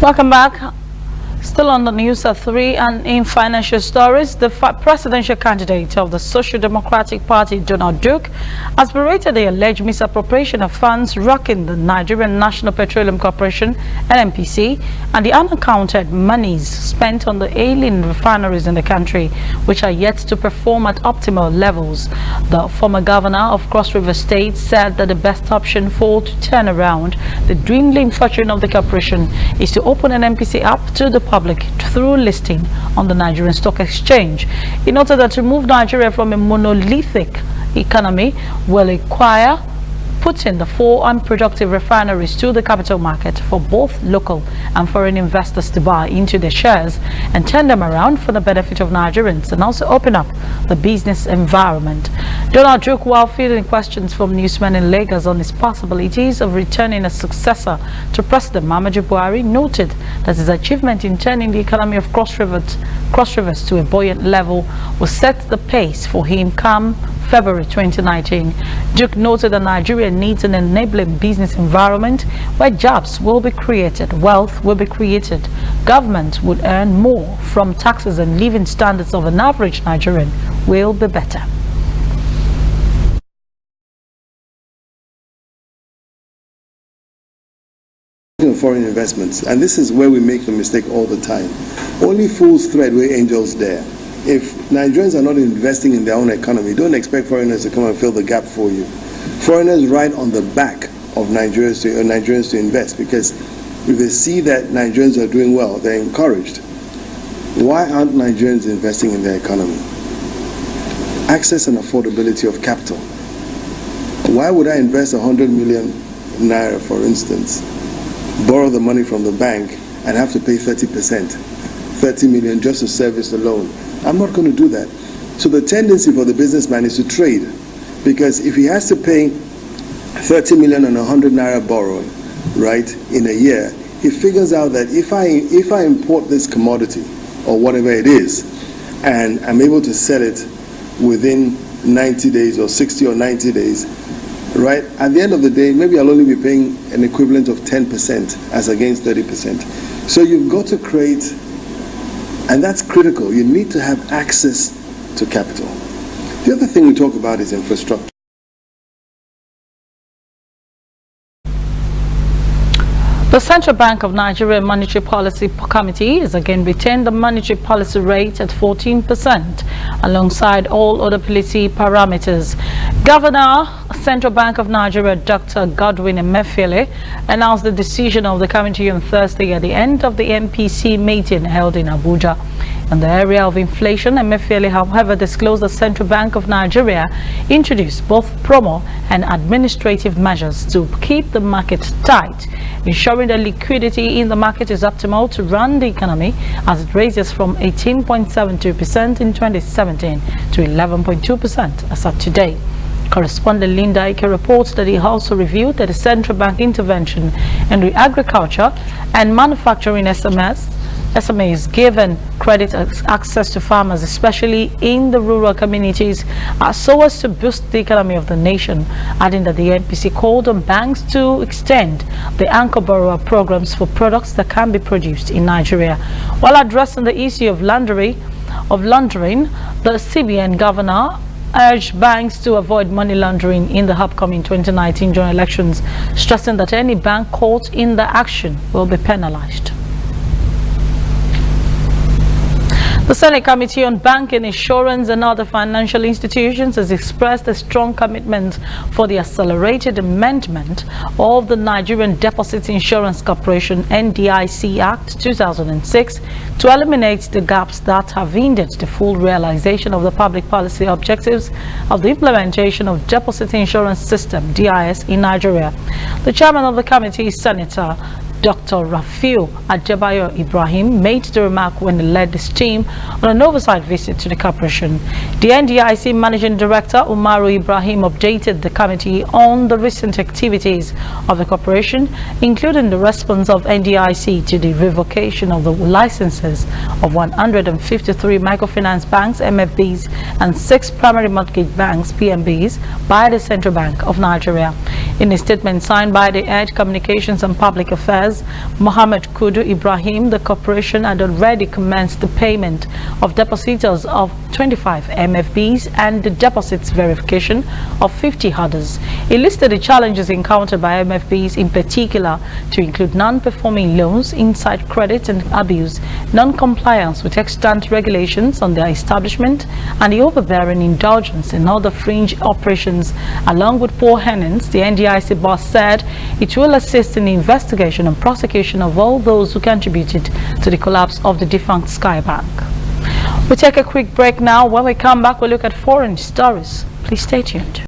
Welcome back. Still on the news at 3 and in financial stories, the presidential candidate of the Social Democratic Party, Ndic, has berated the alleged misappropriation of funds rocking the Nigerian National Petroleum Corporation, NNPC, and the unaccounted monies spent on the ailing refineries in the country, which are yet to perform at optimal levels. The former governor of Cross River State said that the best option to turn around the dwindling fortune of the corporation is to open an NNPC up to the public through listing on the Nigerian Stock Exchange. He noted that to move Nigeria from a monolithic economy will require putting the 4 unproductive refineries to the capital market for both local and foreign investors to buy into their shares and turn them around for the benefit of Nigerians, and also open up the business environment. Ndic, while fielding questions from newsmen in Lagos on his possibilities of returning a successor to President Muhammadu Buhari, noted that his achievement in turning the economy of Cross Rivers to a buoyant level will set the pace for him come February 2019. Ndic noted that Nigeria needs an enabling business environment where jobs will be created, wealth will be created, government would earn more from taxes, and living standards of an average Nigerian will be better. Foreign investments, and this is where we make the mistake all the time. Only fools thread where angels dare. If Nigerians are not investing in their own economy, don't expect foreigners to come and fill the gap for you. Foreigners ride on the back of Nigerians to invest, because if they see that Nigerians are doing well, they're encouraged. Why aren't Nigerians investing in their economy? Access and affordability of capital. Why would I invest 100 million naira, for instance, borrow the money from the bank and have to pay 30%, 30 million just to service the loan? I'm not going to do that. So the tendency for the businessman is to trade, because if he has to pay 30 million on 100 naira borrowing, right, in a year, he figures out that if I import this commodity or whatever it is, and I'm able to sell it within 90 days or 60 or 90 days, right, at the end of the day, maybe I'll only be paying an equivalent of 10% as against 30%. So you've got to create, and that's critical, you need to have access to capital. The other thing we talk about is infrastructure. The Central Bank of Nigeria Monetary Policy Committee has again retained the monetary policy rate at 14% alongside all other policy parameters. Governor, Central Bank of Nigeria, Dr. Godwin Emefiele, announced the decision of the committee on Thursday at the end of the MPC meeting held in Abuja. In the area of inflation, Emefiele, however, disclosed the Central Bank of Nigeria introduced both promo and administrative measures to keep the market tight, ensuring that liquidity in the market is optimal to run the economy as it raises from 18.72% in 2017 to 11.2% as of today. Correspondent Ndic reports that he also reviewed that the central bank intervention in the agriculture and manufacturing SMEs given credit access to farmers, especially in the rural communities, so as to boost the economy of the nation, adding that the NPC called on banks to extend the anchor borrower programs for products that can be produced in Nigeria. While addressing the issue of laundering, the CBN governor urged banks to avoid money laundering in the upcoming 2019 general elections, stressing that any bank caught in the action will be penalized. The Senate Committee on Banking, Insurance and Other Financial Institutions has expressed a strong commitment for the accelerated amendment of the Nigerian Deposit Insurance Corporation (NDIC) Act 2006 to eliminate the gaps that have hindered the full realization of the public policy objectives of the implementation of Deposit Insurance System (DIS) in Nigeria. The chairman of the committee, Senator Dr. Rafiu Adebayo Ibrahim, made the remark when he led his team on an oversight visit to the corporation. The NDIC Managing Director, Umaru Ibrahim, updated the committee on the recent activities of the corporation, including the response of NDIC to the revocation of the licenses of 153 microfinance banks, MFBs, and 6 primary mortgage banks, PMBs, by the Central Bank of Nigeria. In a statement signed by the Head Communications and Public Affairs, Mohammed Kudu Ibrahim, the corporation had already commenced the payment of depositors of 25 MFBs and the deposits verification of 50 others. He listed the challenges encountered by MFBs in particular to include non-performing loans, inside credit and abuse, non-compliance with extant regulations on their establishment, and the overbearing indulgence in other fringe operations. Along with poor earnings, the NDIC boss said it will assist in the investigation and prosecution of all those who contributed to the collapse of the defunct Sky Bank. We take a quick break now. When we come back, we'll look at foreign stories. Please stay tuned.